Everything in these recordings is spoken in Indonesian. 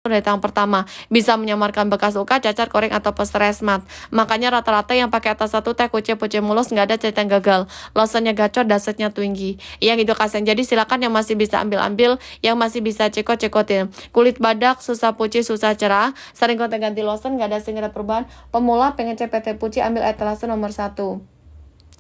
dari tangan pertama, bisa menyamarkan bekas luka, cacar, koreng, atau stres mat. Makanya rata-rata yang pakai atas satu teh kuce-kuce mulus nggak ada cerita yang gagal. Lotionnya gacor, dasetnya tinggi. Yang itu kasih. Jadi silakan yang masih bisa ambil-ambil, yang masih bisa cekot-cekotin. Kulit badak, susah puci, susah cerah, sering gonta-ganti lotion, nggak ada segala perubahan. Pemula pengen CPT puci, ambil etalase nomor 1.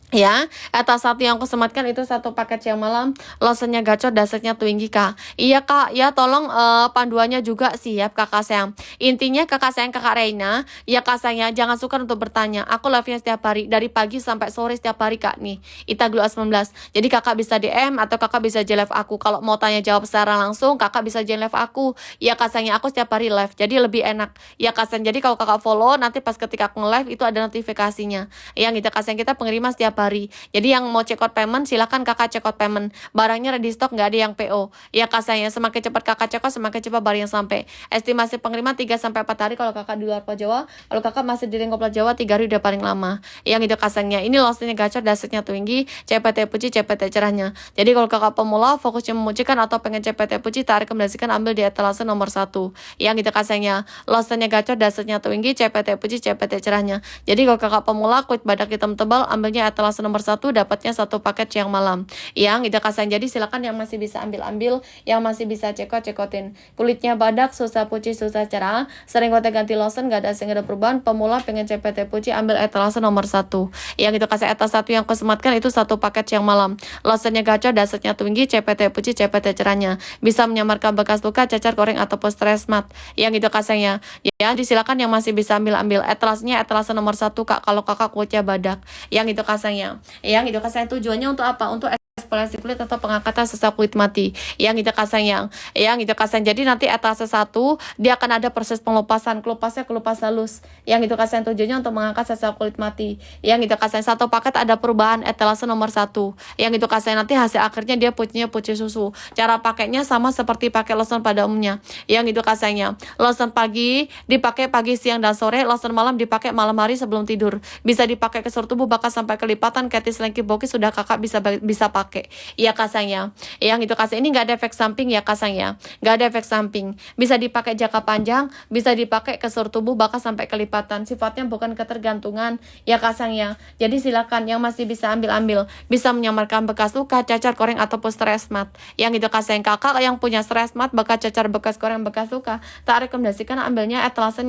Ya, atas satu yang aku sematkan itu satu paket siang malam, lotionnya gacor, dasetnya tinggi kak. Iya kak, ya tolong panduannya juga siap kakak sayang. Intinya kakak sayang kakak Reina, ya kak sayang jangan suka untuk bertanya. Aku live-nya setiap hari, dari pagi sampai sore setiap hari kak nih. Ita Glow 19. Jadi kakak bisa DM atau kakak bisa live aku. Kalau mau tanya jawab secara langsung, kakak bisa live aku. Ya kak sayang, aku setiap hari live, jadi lebih enak. Ya kak sayang, jadi kalau kakak follow, nanti pas ketika aku nge-live itu ada notifikasinya. Yang kita kasih kita pengirimnya setiap hari. Jadi yang mau check out payment silakan kakak check out payment. Barangnya ready stock, nggak ada yang PO. Ya kasanya semakin cepat kakak check out semakin cepat barang yang sampai. Estimasi pengiriman 3 sampai 4 hari kalau kakak di luar Pulau Jawa. Kalau kakak masih di lingkup Pulau Jawa 3 hari udah paling lama. Yang itu kasangnya ini lossnya gacor, dasetnya tinggi, CPT puci, CPT cerahnya. Jadi kalau kakak pemula fokusnya memucikan atau pengen CPT puci, tak rekomendasikan ambil di etalase nomor 1. Yang itu kasangnya lossnya gacor, dasetnya tinggi, CPT puci, CPT cerahnya. Jadi kalau kakak pemula kulit badak hitam tebal, ambilnya etalase nomor 1, dapatnya satu paket siang malam. Yang tidak kasih. Jadi silakan yang masih bisa ambil-ambil, yang masih bisa cekotin. Kulitnya badak, susah puci, susah cerah, sering gonta-ganti lotion, gak ada perubahan. Pemula pengen CPT puci, ambil etalase nomor 1. Yang itu kasih etalase 1 yang kesematkan itu satu paket siang malam. Lotionnya gacor, dasetnya tinggi, CPT puci, CPT cerahnya. Bisa menyamarkan bekas luka, cacar, koreng, ataupun stres mat. Yang itu kasihnya. Ya, disilakan yang masih bisa ambil-ambil. Etalasenya etalase nomor 1 kak, kalau kakak kulitnya badak. Yang itu kasihnya. Yang itu kasih tujuannya untuk apa? Untuk eksfoliasi kulit atau pengangkatan sisa kulit mati. Yang itu kasih yang itu kasih. Jadi nanti etalase 1 dia akan ada proses pengelupasan, kelupasnya kelupas halus. Yang itu kasih tujuannya untuk mengangkat sisa kulit mati. Yang itu kasih satu paket ada perubahan etalase nomor 1. Yang itu kasih nanti hasil akhirnya dia puci susu. Cara pakainya sama seperti pakai lotion pada umumnya. Yang itu kasihnya lotion pagi dipakai pagi, siang, dan sore. Lotion malam dipakai malam hari sebelum tidur. Bisa dipakai ke seluruh tubuh bahkan sampai kelipatan. Ketis lengki boki sudah kakak bisa pakai. Iya kasangnya. Yang itu kasih ini nggak ada efek samping ya kasangnya. Nggak ada efek samping. Bisa dipakai jangka panjang, bisa dipakai ke seluruh tubuh bahkan sampai kelipatan. Sifatnya bukan ketergantungan ya kasangnya. Jadi silakan yang masih bisa ambil. Bisa menyamarkan bekas luka, cacar, koreng, ataupun stres mat. Yang itu kasih kakak yang punya stres mat, bekas cacar, bekas koreng, bekas luka, tak rekomendasikan ambilnya etalase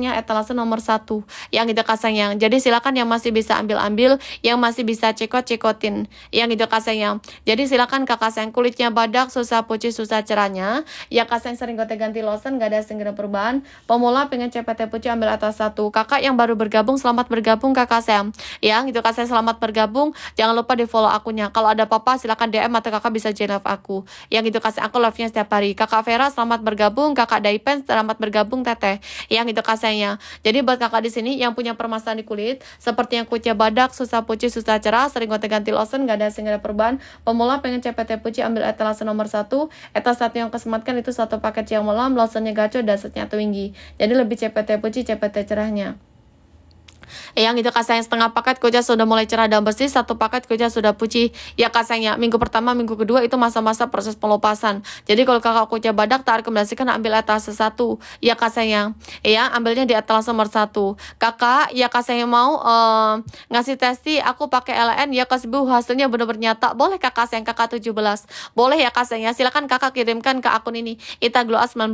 nomor 1. Yang itu kasangnya. Jadi silakan yang masih bisa ambil, yang masih bisa cekotin. Yang itu kasihnya. Jadi silakan kakak sayang kulitnya badak, susah puci, susah cerahnya. Ya kakak sayang sering gonta-ganti lotion, gak ada segera perubahan. Pemula pengen CPT puci, ambil atas 1. Kakak yang baru bergabung, selamat bergabung kakak sayang. Yang itu kakak sayang selamat bergabung. Jangan lupa di follow akunnya. Kalau ada apa-apa silakan DM atau kakak bisa join live aku. Yang itu kasih aku live-nya setiap hari. Kakak Vera selamat bergabung, kakak Daipen selamat bergabung teteh. Yang itu kasihnya. Jadi buat kakak di sini yang punya permasalahan di kulit, seperti yang kulitnya badak, susah puci, susah cerah, sering gonta-ganti lotion, gak ada segera perubahan. Pemula pengen CPT puci, ambil etalase nomor 1. Etalase 1 yang kesematkan itu satu paket siang malam, lotionnya gacor, dasetnya tinggi. Jadi lebih CPT puci, CPT cerahnya. Yang itu kasih setengah paket kuja sudah mulai cerah dan bersih, satu paket kuja sudah puci. Ya kasihnya minggu pertama, minggu kedua itu masa-masa proses pelupasan. Jadi kalau kakak kuja badak tak rekomendasikan ambil etalase 1. Ya kasihnya ya ambilnya di etalase nomor 1. Kakak ya kasihnya mau ngasih testi aku pakai LN ya kasih bu hasilnya benar-benar nyata. Boleh kakak sayang kakak 17. Boleh ya kasihnya. Silakan kakak kirimkan ke akun ini Ita Glow 19.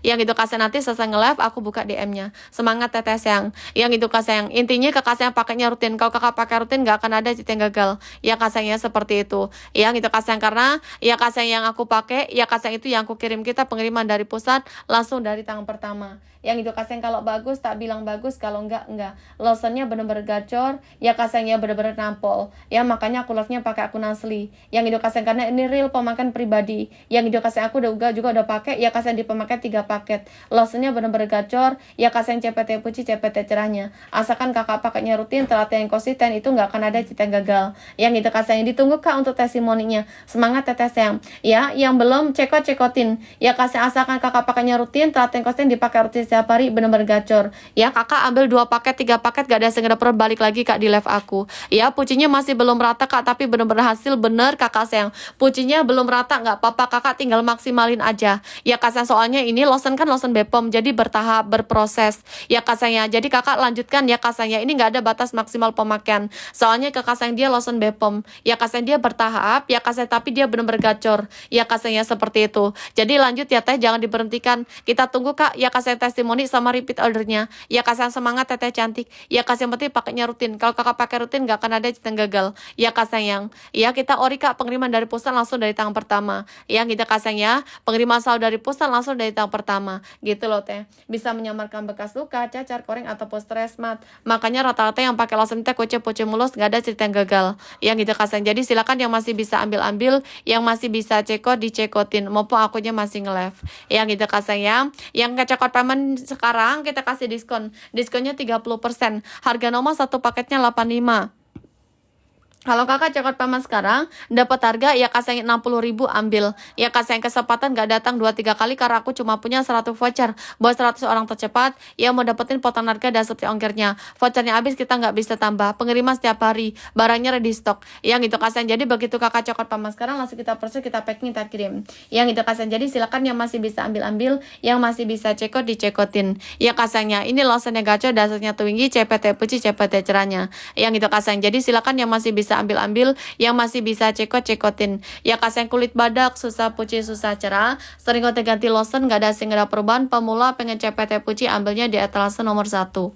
Yang itu kasih nanti selesai nge-live aku buka DM-nya. Semangat teteh sayang. Yang itu kasih yang intinya kakak sayang pakainya rutin. Kalau kakak pakai rutin gak akan ada yang gagal. Ya kak sayangnya seperti itu. Yang itu kak sayang karena ya kak sayang yang aku pakai, ya kak sayang itu yang aku kirim kita pengiriman dari pusat langsung dari tangan pertama. Yang itu kak sayang kalau bagus tak bilang bagus, kalau enggak. Lotionnya bener-bener gacor, ya kak sayangnya bener-bener nampol. Ya makanya aku love-nya pakai akun asli. Yang itu kak sayang karena ini real pemakaian pribadi. Yang itu kak sayang aku juga udah pakai, ya kak sayang dipemakai 3 paket. Lotionnya bener-bener gacor, ya kak sayang CPT puci, CPT cerahnya. Asalkan asalkan kakak pakainya rutin, telaten yang konsisten, itu nggak akan ada cerita yang gagal. Yang gitu kak sayang, ditunggu kak untuk testimoninya. Semangat teteh sayang. Ya, yang belum cekotin. Ya kak sayang, asalkan kakak pakainya rutin, telaten konsisten, dipakai rutin setiap hari, bener-bener gacor. Ya kakak ambil 2 paket, 3 paket, gak ada segera perlu balik lagi kak di live aku. Ya pucinya masih belum rata kak, tapi bener-bener hasil bener kakak sayang. Pucinya belum rata nggak apa-apa, kakak tinggal maksimalin aja. Ya kak sayang, soalnya ini lotion kan lotion BPOM, jadi bertahap, berproses. Ya kak sayang, jadi kakak lanjutkan ya kak sayang. Ini nggak ada batas maksimal pemakaian. Soalnya kakak sayang dia lotion BPOM. Ya kak sayang dia bertahap, ya kak sayang, tapi dia bener-bener gacor. Ya kak sayang, seperti itu. Jadi lanjut ya teh, jangan diberhentikan. Kita tunggu kak, ya kak sayang testimoni sama repeat ordernya. Ya kak sayang, semangat teteh cantik. Ya kak sayang, penting pakainya rutin. Kalau kakak pakai rutin nggak akan ada yang gagal. Ya kak sayang. Ya kita ori kak, pengiriman dari pusat langsung dari tangan pertama. Ya kita kak sayang ya, pengiriman saldo dari pusat langsung dari tangan pertama. Gitu loh teh. Bisa menyamarkan bekas luka, cacar, koreng ataupun stres mat. Makanya rata-rata yang pakai lotion teh kuce mulus nggak ada cerita yang gagal. Yang gitu kak sayang. Jadi silakan yang masih bisa ambil, yang masih bisa cekot dicekotin. Maupun akunya masih nge-live. Yang gitu kak sayang. Yang kecekot payment sekarang kita kasih diskon. Diskonnya 30%. Harga nomor satu paketnya 85. Kalau kakak cekot payment sekarang dapat harga ya kak sayang 60.000 ambil. Ya kak sayang, kesempatan gak datang 2-3 kali karena aku cuma punya 100 voucher buat 100 orang tercepat yang mau dapetin potongan harga dan subsidi ongkirnya. Vouchernya habis kita nggak bisa tambah. Pengiriman setiap hari, barangnya ready stock. Yang itu kak sayang, jadi begitu kakak cekot payment sekarang langsung kita proses, kita packing, kita kirim. Yang itu kak sayang, jadi silakan yang masih bisa ambil, yang masih bisa cekot dicekotin. Ya kak sayangnya, ini lotionnya gacor, dasarnya tinggi, CPT puci, CPT cerahnya. Yang itu kak sayang, jadi silakan yang masih bisa ambil, yang masih bisa cekotin. Ya kak sayang, kulit badak susah puci, susah cerah, sering gonta-ganti lotion, gak ada segera perubahan, pemula pengen CPT puci, ambilnya di etalase nomor 1.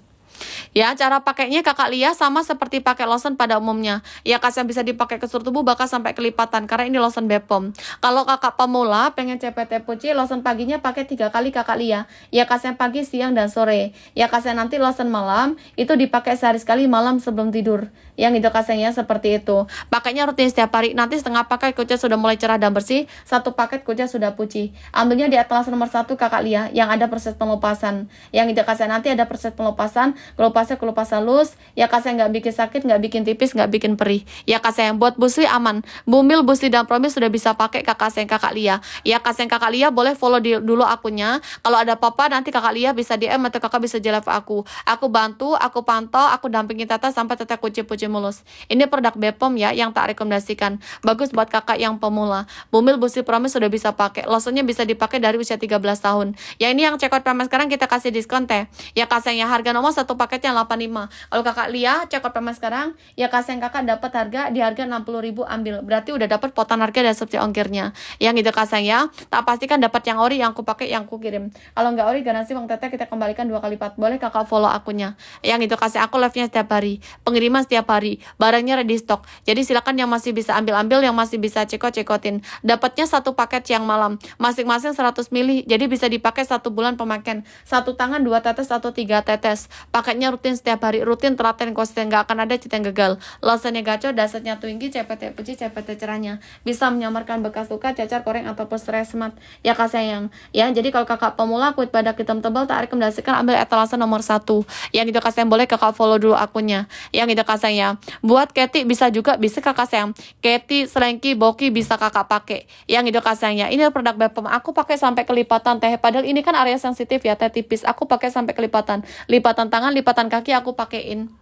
Ya, cara pakainya kakak Lia sama seperti pakai lotion pada umumnya. Ya, kak sayang, bisa dipakai ke seluruh tubuh bahkan sampai kelipatan karena ini lotion BPOM. Kalau kakak pemula pengen CPT puci, lotion paginya pakai 3 kali kakak Lia. Ya, kak sayang, pagi, siang, dan sore. Ya, kak sayang, nanti lotion malam itu dipakai sehari sekali malam sebelum tidur. Yang itu kak sayang ya, seperti itu. Pakainya rutin setiap hari. Nanti setengah paket kucing sudah mulai cerah dan bersih, 1 paket kucing sudah puci. Ambilnya di etalase nomor 1 kakak Lia yang ada proses pengelupasan. Yang itu kak sayang, nanti ada proses pengelupasan. Kelupas halus, ya kak sayang, nggak bikin sakit, nggak bikin tipis, nggak bikin perih. Ya kak sayang, buat busui aman. Bumil, busi, dan promis sudah bisa pakai kakak sayang kakak Lia. Ya kak sayang, kakak Lia boleh follow dulu akunnya. Kalau ada apa-apa nanti kakak Lia bisa DM atau kakak bisa live aku. Aku bantu, aku pantau, aku dampingin teteh sampai teteh puci mulus. Ini produk BPOM ya yang tak rekomendasikan. Bagus buat kakak yang pemula. Bumil, busi, promis sudah bisa pakai. Lotionnya bisa dipakai dari usia 13 tahun. Ya ini yang cekot payment sekarang kita kasih diskon teh. Ya kak sayang, ya harga nomor 1 paketnya 85. Kalau kakak Lia cekot payment sekarang, ya kak sayang, kakak dapat harga di harga 60.000 ambil. Berarti udah dapat potongan harga dan subsidi ongkirnya. Yang itu kak sayang ya, tak pastikan dapat yang ori, yang aku pakai, yang aku kirim. Kalau nggak ori, garansi uang teteh kita kembalikan 2 kali lipat. Boleh kakak follow akunnya. Yang itu kak sayang, aku live-nya setiap hari, pengiriman setiap hari, barangnya ready stock. Jadi silakan yang masih bisa ambil, yang masih bisa cekotin. Dapatnya 1 paket yang malam, masing-masing 100 ml. Jadi bisa dipakai 1 bulan pemakaian. 1 tangan 2 tetes atau 3 tetes. Paketnya rutin setiap hari, rutin, telaten, konsisten, nggak akan ada cerita yang gagal. Lotionnya gacor, dasarnya tinggi, CPT puci, CPT cerahnya. Bisa menyamarkan bekas luka, cacar, koreng ataupun stres mat. Ya kak sayang. Ya, jadi kalau kakak pemula kulit badak hitam tebal tak rekomendasikan ambil etalase nomor 1. Yang itu kak sayang, boleh kakak follow dulu akunnya. Yang itu kak sayang ya. Buat Keti bisa juga, bisa kakak sayang. Keti, Slanky, Boki bisa kakak pakai. Yang itu kak sayang ya. Ini produk BPOM. Aku pakai sampai kelipatan teh. Padahal ini kan area sensitif ya, teh tipis. Aku pakai sampai kelipatan. Lipatan tangan, lipatan kaki aku pakein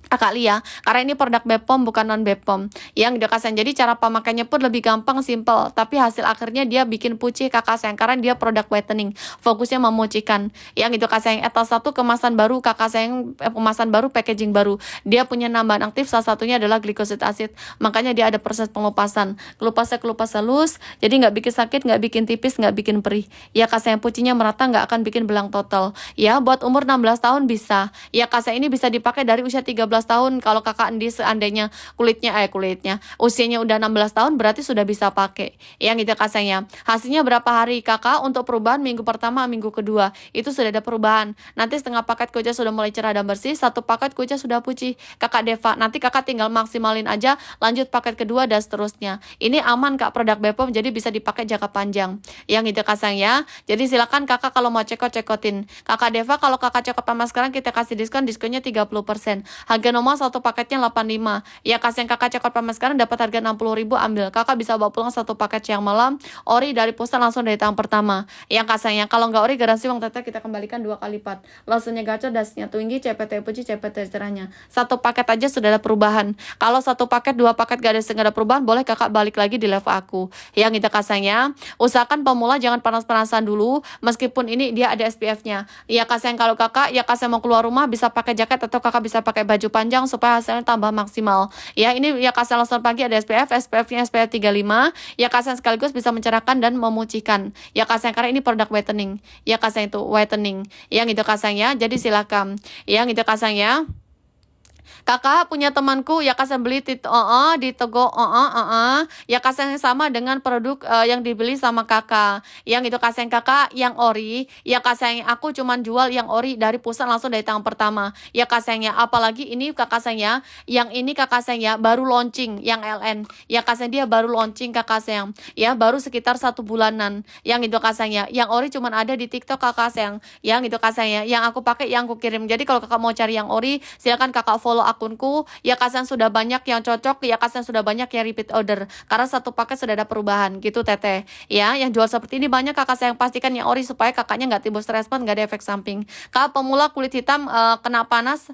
kakak Lia, karena ini produk BPOM bukan non BPOM. Yang kakak sayang, jadi cara pemakaiannya pun lebih gampang, simple, tapi hasil akhirnya dia bikin putih kakak sayang karena dia produk whitening, fokusnya memucikan. Yang itu kakak sayang, etal 1 kemasan baru kakak sayang, kemasan baru, packaging baru. Dia punya nambahan aktif, salah satunya adalah glycosic acid. Makanya dia ada proses pengelupasan. Kelupasnya kelupas halus, jadi nggak bikin sakit, nggak bikin tipis, nggak bikin perih. Ya kakak sayang, pucinya merata, nggak akan bikin belang total. Ya buat umur 16 tahun bisa. Ya kakak sayang, ini bisa dipakai dari usia 13 tahun. Kalau kakak Andi seandainya kulitnya usianya udah 16 tahun berarti sudah bisa pakai. Yang gitu kak sayang. Hasilnya berapa hari kakak? Untuk perubahan minggu pertama, minggu kedua itu sudah ada perubahan. Nanti setengah paket kuja sudah mulai cerah dan bersih, satu paket kuja sudah putih. Kakak Deva, nanti kakak tinggal maksimalin aja, lanjut paket kedua dan seterusnya. Ini aman kak, produk Bepom, jadi bisa dipakai jangka panjang. Yang gitu kak sayang ya. Jadi silakan kakak kalau mau cekotin. Kakak Deva, kalau kakak cekot sama sekarang kita kasih diskonnya 30%. Harga normal satu paketnya 85. Ya kasih yang kakak cekot sama sekarang dapat harga 60.000, ambil. Kakak bisa bawa pulang satu paket siang malam, ori dari pusat langsung dari tahun pertama. Yang kasihnya kalau nggak ori garansi uang teteh kita kembalikan 2 kali lipat. Langsungnya gacor, dasnya tinggi, CPT puji, CPT cerahnya. Satu paket aja sudah ada perubahan. Kalau satu paket, 2 paket gak ada perubahan, boleh kakak balik lagi di level aku. Yang itu kasihnya, usahakan pemula jangan panas-panasan dulu, meskipun ini dia ada SPF-nya. Ya kasih yang kalau kakak, ya kasih mau keluar rumah bisa pakai jaket atau kakak bisa pakai baju panjang supaya hasilnya tambah maksimal. Ya ini ya kasih langsung pagi ada SPF-nya SPF 35. Ya kasih sekaligus bisa mencerahkan dan memutihkan. Ya kasih karena ini produk whitening. Ya kasih itu whitening. Yang itu kasihnya, jadi silakan. Yang itu kasihnya. Kakak punya temanku ya kasih beli di Togo ya kasih yang sama dengan produk yang dibeli sama kakak. Yang itu kasih kakak yang ori, ya kasih yang aku cuman jual yang ori dari pusat langsung dari tangan pertama. Ya kasihnya apalagi ini kakak saya, yang ini kakak saya baru launching yang LN. Ya kasih dia baru launching kakak saya. Ya baru sekitar 1 bulanan. Yang itu kasihnya, yang ori cuman ada di TikTok kakak saya. Yang itu kasihnya, yang aku pakai yang aku kirim. Jadi kalau kakak mau cari yang ori, silakan kakak follow akunku. Ya kasihan sudah banyak yang cocok, ya kasihan sudah banyak yang repeat order karena satu paket sudah ada perubahan gitu teteh. Ya yang jual seperti ini banyak kakak saya, yang pastikan yang ori supaya kakaknya nggak timbul stres, nggak ada efek samping. Kalau pemula kulit hitam kena panas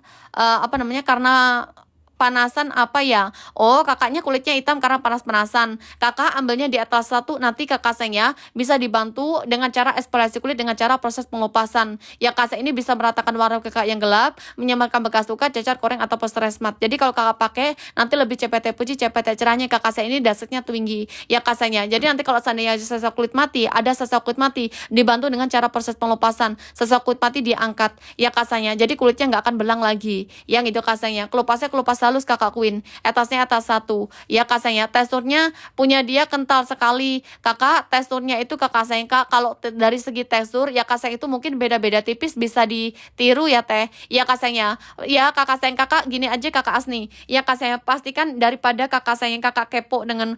karena panasan apa ya? Oh, kakaknya kulitnya hitam karena panas-panasan. Kakak ambilnya di atlas 1, nanti kakak saya bisa dibantu dengan cara eksfoliasi kulit dengan cara proses pengelupasan. Ya kakak ini bisa meratakan warna kakak yang gelap, menyamarkan bekas luka, cacar, koreng atau stres mat. Jadi kalau kakak pakai nanti lebih CPT puji, CPT cerahnya kakak saya ini dasarnya tinggi. Ya kasanya. Jadi nanti kalau seandainya sesek kulit mati, ada sesek kulit mati dibantu dengan cara proses pengelupasan. Sesek kulit mati diangkat. Ya kasanya. Jadi kulitnya nggak akan belang lagi. Yang itu kasanya. Kelupasnya kelupas halus kakak Queen, atasnya atas 1. Ya kasanya teksturnya punya dia kental sekali. Kakak teksturnya itu kakak sayang kak, kalau dari segi tekstur ya kak sayang itu mungkin beda-beda tipis bisa ditiru ya teh. Ya kasanya, ya kakak sayang kakak gini aja kakak Asni. Ya kak sayang pastikan daripada kakak sayang kakak kepo dengan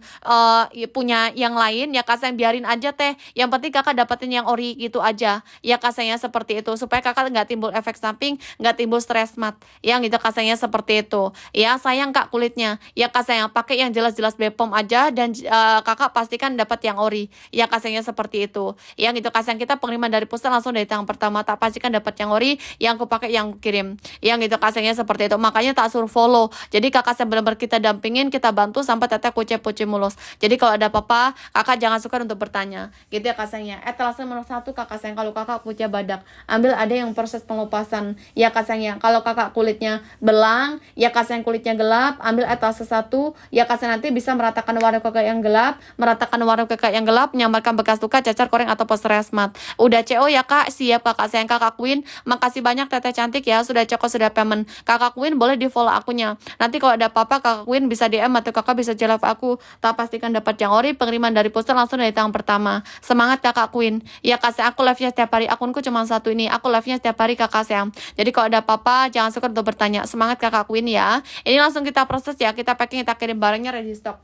punya yang lain, ya kak sayang biarin aja teh. Yang penting kakak dapetin yang ori gitu aja. Ya kak sayang seperti itu supaya kakak nggak timbul efek samping, nggak timbul stres mat. Yang itu kak sayang seperti itu. Ya sayang kak kulitnya, ya kak sayang pakai yang jelas-jelas Bepom aja dan kakak pastikan dapat yang ori. Ya kak sayangnya seperti itu. Yang itu kak sayang kita pengiriman dari pusat langsung dari tangan pertama, tak pastikan dapat yang ori, yang aku pakai yang aku kirim. Yang itu kak sayangnya seperti itu. Makanya tak suruh follow. Jadi kakak sayang benar-benar kita dampingin, kita bantu sampai teteh kuce-kuce mulus. Jadi kalau ada apa-apa, kakak jangan sukar untuk bertanya. Gitu ya kak sayangnya. Etalase nomor 1 kakak sayang, kalau kakak kuce badak, ambil ada yang proses pengelupasan. Ya kak sayangnya. Kalau kakak kulitnya belang, ya kak sayang kulitnya gelap, ambil etalase 1. Ya kasih nanti bisa meratakan warna kakak yang gelap, menyamarkan bekas luka, cacar, koreng atau stres mat. Udah CO ya kak, siap kakak sayang kakak Queen. Makasih banyak teteh cantik ya, sudah coko sudah payment. Kakak Queen boleh di follow akunnya. Nanti kalau ada apa-apa kakak Queen bisa DM atau kakak bisa jawab aku. Tak pastikan dapat yang ori, pengiriman dari pusat langsung dari tangan pertama. Semangat kakak Queen. Ya kasih aku live-nya setiap hari, akunku cuma 1 ini. Aku live-nya setiap hari kakak sayang. Jadi kalau ada apa-apa jangan sukar untuk bertanya. Semangat kakak Queen ya. Ini langsung kita proses ya, kita packing, kita kirim barangnya ready stock.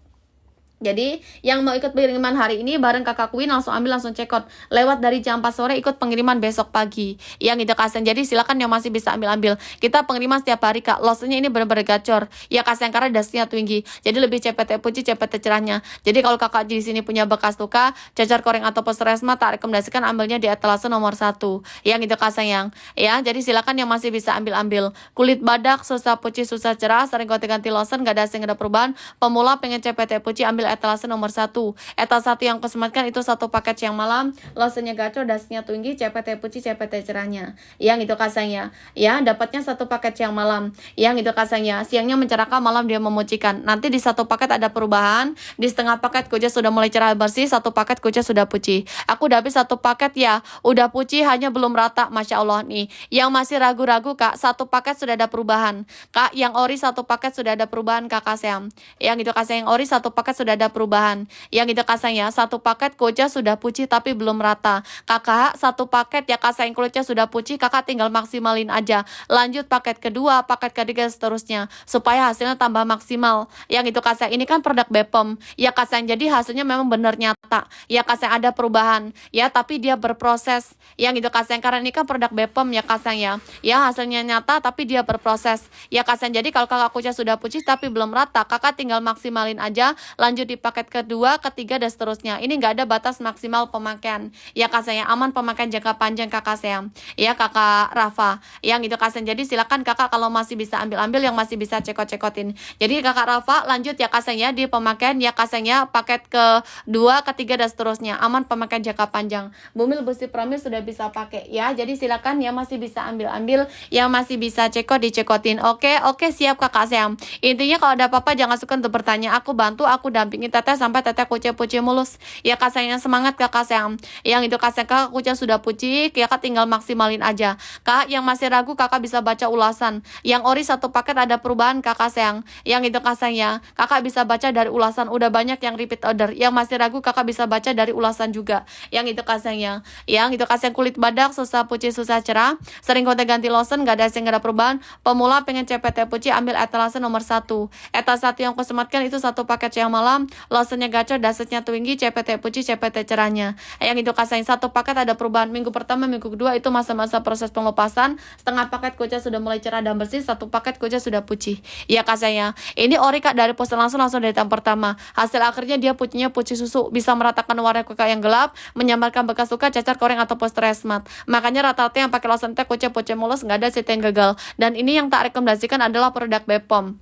Jadi yang mau ikut pengiriman hari ini bareng kakak Queen langsung ambil, langsung check out lewat dari jam 4 sore, ikut pengiriman besok pagi yang itu kasihan. Jadi silakan yang masih bisa ambil kita pengiriman setiap hari kak. Lossnya ini benar-benar gacor ya kasihan karena dasinya tinggi, jadi lebih CPT puji, CPT cerahnya. Jadi kalau kakak di sini punya bekas luka, cacar, koreng atau stres mat, tak rekomendasikan ambilnya di etalase nomor 1 yang itu kasihan ya. Jadi silakan yang masih bisa ambil kulit badak, susah puji, susah cerah, sering ganti-ganti lotion, gak ada perubahan, pemula pengen CPT puji, ambil etalase nomor 1. Etalase 1 yang aku sematkan itu satu paket siang malam, lotionnya gacor, dasinya tinggi, CPT Puci, CPT cerahnya. Yang itu kasangnya, ya dapatnya satu paket siang malam. Yang itu kasangnya, siangnya mencerahkan, malam dia memucikan. Nanti di satu paket ada perubahan, di setengah paket kuja sudah mulai cerah bersih, satu paket kuja sudah puci. Aku udah habis satu paket ya, udah puci hanya belum rata, Masya Allah nih. Yang masih ragu-ragu Kak, satu paket sudah ada perubahan. Kak, yang ori satu paket sudah ada perubahan Kakak Seam. Yang itu kasang yang ori satu paket sudah ada perubahan. Yang itu kasangnya satu paket kuja sudah puci tapi belum rata. Kakak, satu paket ya kasang kulitnya sudah puci, Kakak tinggal maksimalin aja. Lanjut paket kedua, paket ketiga seterusnya supaya hasilnya tambah maksimal. Yang itu kasang ini kan produk Bepom. Ya kasang jadi hasilnya memang benar nyata. Ya kasang ada perubahan. Ya tapi dia berproses. Yang itu kasang karena ini kan produk Bepom ya kasang ya. Ya hasilnya nyata tapi dia berproses. Ya kasang jadi kalau kakak kucing sudah puci tapi belum rata, kakak tinggal maksimalin aja, lanjut di paket kedua, ketiga dan seterusnya. Ini nggak ada batas maksimal pemakaian. Ya kasang ya aman pemakaian jangka panjang Kakak Seam. Ya Kakak Rafa. Yang itu kasang jadi silakan Kakak kalau masih bisa ambil-ambil, yang masih bisa cekot-cekotin. Jadi Kakak Rafa lanjut ya kasang ya di pemakaian ya kasang ya paket kedua, ketiga dan seterusnya. Aman pemakaian jangka panjang. Bumil Busti Pramil sudah bisa pakai ya. Jadi silakan ya masih bisa ambil-ambil, yang masih bisa cekot dicekotin. Oke, siap Kakak Seam. Intinya kalau ada apa-apa jangan suka untuk bertanya. Aku bantu, aku dampingin teteh sampai teteh kucing-kucing mulus. Ya kasangnya semangat Kakak Seam. Yang itu kasang Kakak kucing sudah pucik, ya Kak tinggal maksimalin aja. Kak yang masih ragu Kakak bisa baca ulasan. Yang ori satu paket ada perubahan Kakak Seam. Yang itu kasangnya Kakak bisa baca dari ulasan. Udah banyak yang repeat order. Yang masih ragu Kakak bisa baca dari ulasan juga. Yang itu kasangnya. Yang itu kasang kulit badak susah pucik susah cerah. Sering konten ganti lotion gak ada hasil gak ada perubahan. Pemula pengen CPT puci ambil etalase nomor 1. Etalase 1 yang aku sematkan itu satu paket siang malam, lotionnya gacor, dasarnya tinggi, CPT puci, CPT cerahnya. Yang itu kasang satu paket ada perubahan. Minggu pertama, minggu kedua itu masa-masa proses pengelupasan. Setengah paket kucing sudah mulai cerah dan bersih, satu paket kucing sudah puci. Ya kasangnya. Ini ori Kak dari poster langsung dari tahap pertama. Hasil akhirnya dia pucinya puci susu, bisa meratakan warna kuka yang gelap, menyamarkan bekas luka, cacar, koreng atau poster esmat. Makanya rata-rata yang pakai lotion teh kucing mulus nggak ada yang gagal. Dan ini yang tak rekomendasikan adalah produk Bepom.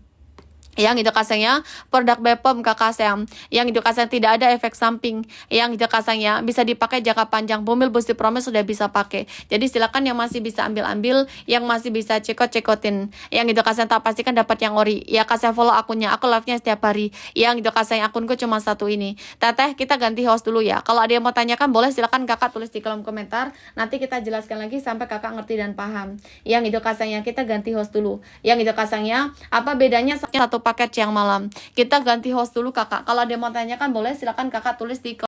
Yang itu kasangnya produk Bepom Kakak Seam. Yang itu kasang tidak ada efek samping. Yang itu kasangnya bisa dipakai jangka panjang. Bumil Busti Promil sudah bisa pakai. Jadi silakan yang masih bisa ambil-ambil, yang masih bisa cekot-cekotin. Yang itu kasang tak pastikan dapat yang ori. Ya kasih follow akunnya. Aku live-nya setiap hari. Yang itu kasang akunku cuma satu ini. Teteh kita ganti host dulu ya. Kalau ada yang mau tanyakan boleh silakan Kakak tulis di kolom komentar. Nanti kita jelaskan lagi sampai Kakak ngerti dan paham. Yang itu kasangnya kita ganti host dulu. Yang itu kasangnya apa bedanya satu paket siang malam. Kita ganti host dulu Kakak. Kalau ada yang mau tanyakan boleh silakan Kakak tulis di